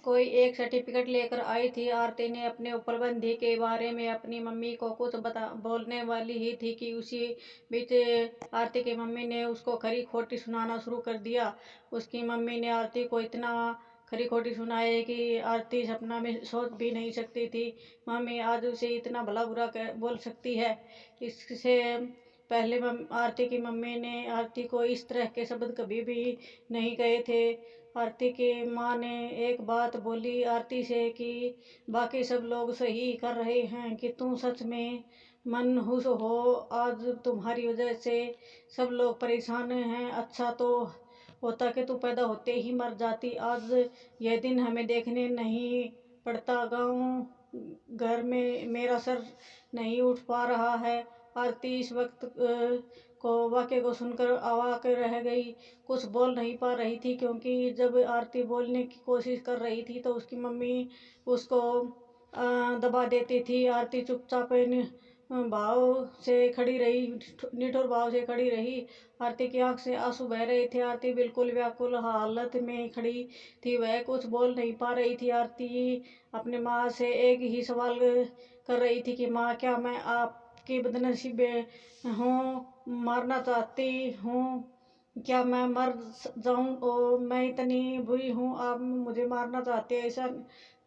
कोई एक सर्टिफिकेट लेकर आई थी। आरती ने अपने उपलब्धि के बारे में अपनी मम्मी को कुछ बोलने वाली ही थी कि उसी बीच आरती की मम्मी ने उसको खरी खोटी सुनाना शुरू कर दिया। उसकी मम्मी ने आरती को इतना खरी खोटी सुनाई कि आरती सपना में सोच भी नहीं सकती थी। मम्मी आज उसे इतना भला बुरा बोल सकती है। इससे पहले आरती की मम्मी ने आरती को इस तरह के शब्द कभी भी नहीं कहे थे। आरती की माँ ने एक बात बोली आरती से कि बाकी सब लोग सही कर रहे हैं कि तुम सच में मनहूस हो। आज तुम्हारी वजह से सब लोग परेशान हैं। अच्छा तो होता कि तू पैदा होते ही मर जाती। आज यह दिन हमें देखने नहीं पड़ता। गांव घर में मेरा सर नहीं उठ पा रहा है। आरती इस वक्त को वाक्य को सुनकर अवाक रह गई। कुछ बोल नहीं पा रही थी क्योंकि जब आरती बोलने की कोशिश कर रही थी तो उसकी मम्मी उसको दबा देती थी। आरती चुपचाप भाव से खड़ी रही, निठुर भाव से खड़ी रही। आरती की आंख से आंसू बह रहे थे। आरती बिल्कुल व्याकुल हालत में खड़ी थी, वह कुछ बोल नहीं पा रही थी। आरती अपने माँ से एक ही सवाल कर रही थी कि माँ, क्या मैं आपकी बदनसीब हूँ? मारना चाहती हूँ? क्या मैं मर जाऊं? और मैं इतनी बुरी हूँ, आप मुझे मारना चाहते हैं? ऐसा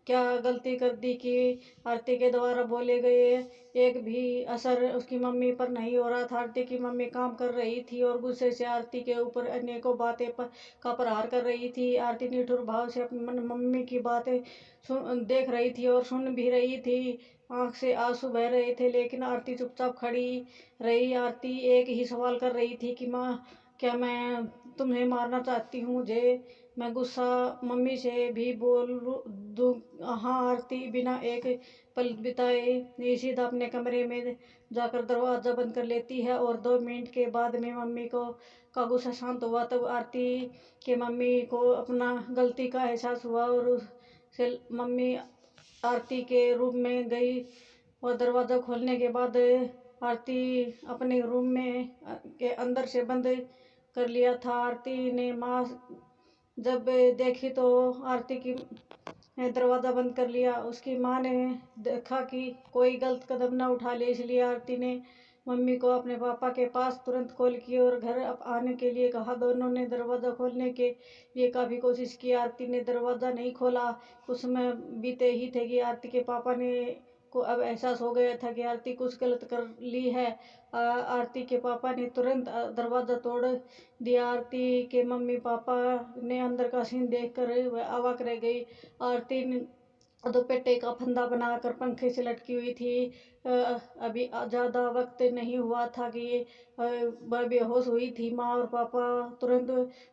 क्या गलती कर दी कि आरती के द्वारा बोले गए एक भी असर उसकी मम्मी पर नहीं हो रहा था। आरती की मम्मी काम कर रही थी और गुस्से से आरती के ऊपर अनेकों बातें का प्रहार कर रही थी। आरती निठुर भाव से अपनी मम्मी की बातें देख रही थी और सुन भी रही थी। आंख से आंसू बह रहे थे लेकिन आरती चुपचाप खड़ी रही। आरती एक ही सवाल कर रही थी कि माँ, क्या मैं तुम्हें मारना चाहती हूँ? मुझे मैं गुस्सा मम्मी से भी बोल दूँ? हाँ। आरती बिना एक पल बिताए सीधा अपने कमरे में जाकर दरवाज़ा बंद कर लेती है और 2 मिनट के बाद में मम्मी को का गुस्सा शांत हुआ। तब आरती के मम्मी को अपना गलती का एहसास हुआ और उसे मम्मी आरती के रूम में गई और दरवाज़ा खोलने के बाद आरती अपने रूम में के अंदर से बंद कर लिया था। आरती ने माँ जब देखी तो आरती की दरवाज़ा बंद कर लिया। उसकी माँ ने देखा कि कोई गलत कदम न उठा ले, इसलिए आरती ने मम्मी को अपने पापा के पास तुरंत कॉल की और घर आने के लिए कहा। दोनों ने दरवाज़ा खोलने के लिए काफ़ी कोशिश की। आरती ने दरवाज़ा नहीं खोला। कुछ समय बीते ही थे कि आरती के पापा ने को अब एहसास हो गया था कि आरती कुछ गलत कर ली है। आरती के पापा ने तुरंत दरवाज़ा तोड़ दिया। आरती के मम्मी पापा ने अंदर का सीन देखकर वह अवाक रह गई। आरती दुपट्टे का फंदा बनाकर पंखे से लटकी हुई थी। अभी ज़्यादा वक्त नहीं हुआ था कि वह बेहोश हुई थी। माँ और पापा तुरंत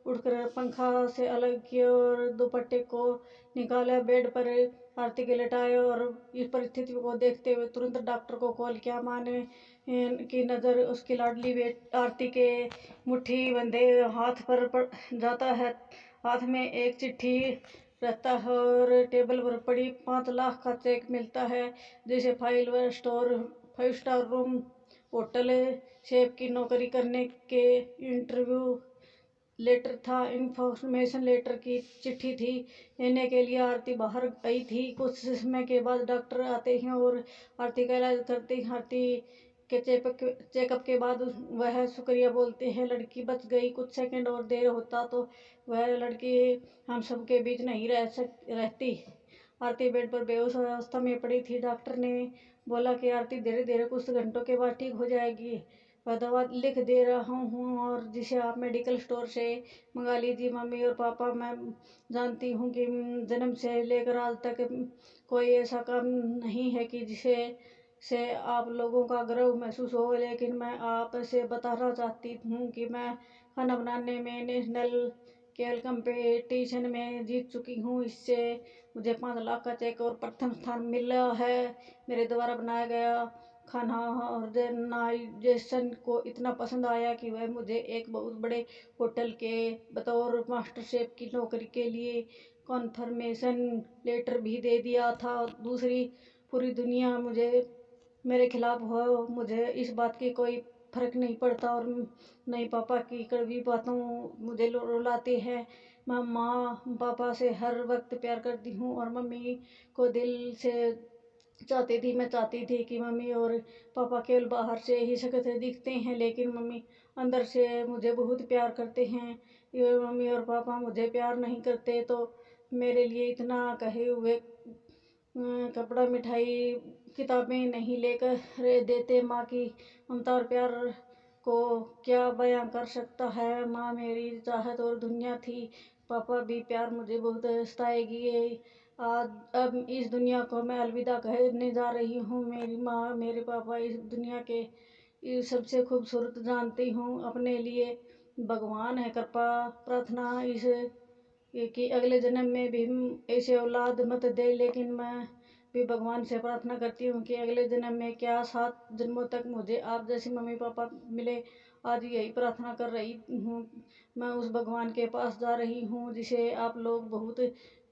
उठकर पंखा से अलग किए और दुपट्टे को निकाला, बेड पर आरती के लेटाए और इस परिस्थिति को देखते हुए तुरंत डॉक्टर को कॉल किया। माँ ने की नज़र उसकी लाडली बेटी आरती के मुट्ठी बंधे हाथ पर पड़ जाता है। हाथ में एक चिट्ठी रहता है और टेबल पर पड़ी 5 लाख का चेक मिलता है जिसे 5 स्टार रूम होटल शेफ की नौकरी करने के इंटरव्यू लेटर था। इन्फॉर्मेशन लेटर की चिट्ठी थी। लेने के लिए आरती बाहर गई थी। कुछ समय के बाद डॉक्टर आते हैं और आरती का इलाज करते हैं। आरती के चेकअप के बाद वह शुक्रिया बोलते हैं, लड़की बच गई। कुछ सेकंड और देर होता तो वह लड़की हम सबके बीच नहीं रहती। आरती बेड पर बेहोश अवस्था में पड़ी थी। डॉक्टर ने बोला कि आरती धीरे धीरे कुछ घंटों के बाद ठीक हो जाएगी। वह दवा लिख दे रहा हूँ और जिसे आप मेडिकल स्टोर से मंगा लीजिए। मम्मी और पापा, मैं जानती हूँ कि जन्म से लेकर आज तक कोई ऐसा काम नहीं है कि जिसे से आप लोगों का गर्व महसूस हो, लेकिन मैं आप से बताना चाहती हूँ कि मैं खाना बनाने में नेशनल खेल कंपटीशन में जीत चुकी हूँ। इससे मुझे 5 लाख का चेक और प्रथम स्थान मिला है। मेरे द्वारा बनाया गया खाना ऑर्गेनाइजेशन को इतना पसंद आया कि वह मुझे एक बहुत बड़े होटल के बतौर मास्टर शेफ की नौकरी के लिए कॉन्फर्मेशन लेटर भी दे दिया था। दूसरी पूरी दुनिया मुझे मेरे खिलाफ हो, मुझे इस बात की कोई फर्क नहीं पड़ता और नहीं पापा की कड़वी बातों मुझे रुलाते हैं। मैं माँ पापा से हर वक्त प्यार करती हूँ और मम्मी को दिल से चाहती थी। मैं चाहती थी कि मम्मी और पापा केवल बाहर से ही सकते दिखते हैं, लेकिन मम्मी अंदर से मुझे बहुत प्यार करते हैं। ये मम्मी और पापा मुझे प्यार नहीं करते तो मेरे लिए इतना कहे हुए कपड़ा, मिठाई, किताबें नहीं लेकर देते। माँ की ममता और प्यार को क्या बयां कर सकता है। माँ मेरी चाहत और दुनिया थी। पापा भी प्यार मुझे बहुत सताएगी। आज अब इस दुनिया को मैं अलविदा कहने जा रही हूँ। मेरी माँ, मेरे पापा इस दुनिया के सबसे खूबसूरत जानती हूँ। अपने लिए भगवान है कृपा प्रार्थना इस कि अगले जन्म में भी ऐसे औलाद मत दे, लेकिन मैं भी भगवान से प्रार्थना करती हूँ कि अगले जन्म में क्या 7 जन्मों तक मुझे आप जैसे मम्मी पापा मिले। आज यही प्रार्थना कर रही हूँ। मैं उस भगवान के पास जा रही हूँ जिसे आप लोग बहुत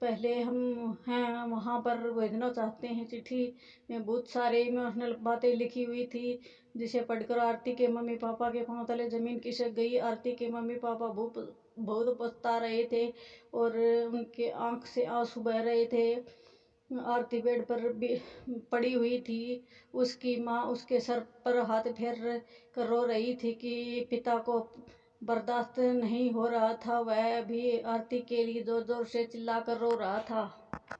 पहले हम हैं वहाँ पर भेजना चाहते हैं। चिट्ठी में बहुत सारे इमोशनल बातें लिखी हुई थी, जिसे पढ़कर आरती के मम्मी पापा के पांव तले जमीन खिसक गई। आरती के मम्मी पापा बहुत पछता रहे थे और उनके आंख से आंसू बह रहे थे। आरती बेड पर पड़ी हुई थी। उसकी माँ उसके सर पर हाथ फेर कर रो रही थी कि पिता को बर्दाश्त नहीं हो रहा था। वह भी आरती के लिए जोर जोर से चिल्ला कर रो रहा था।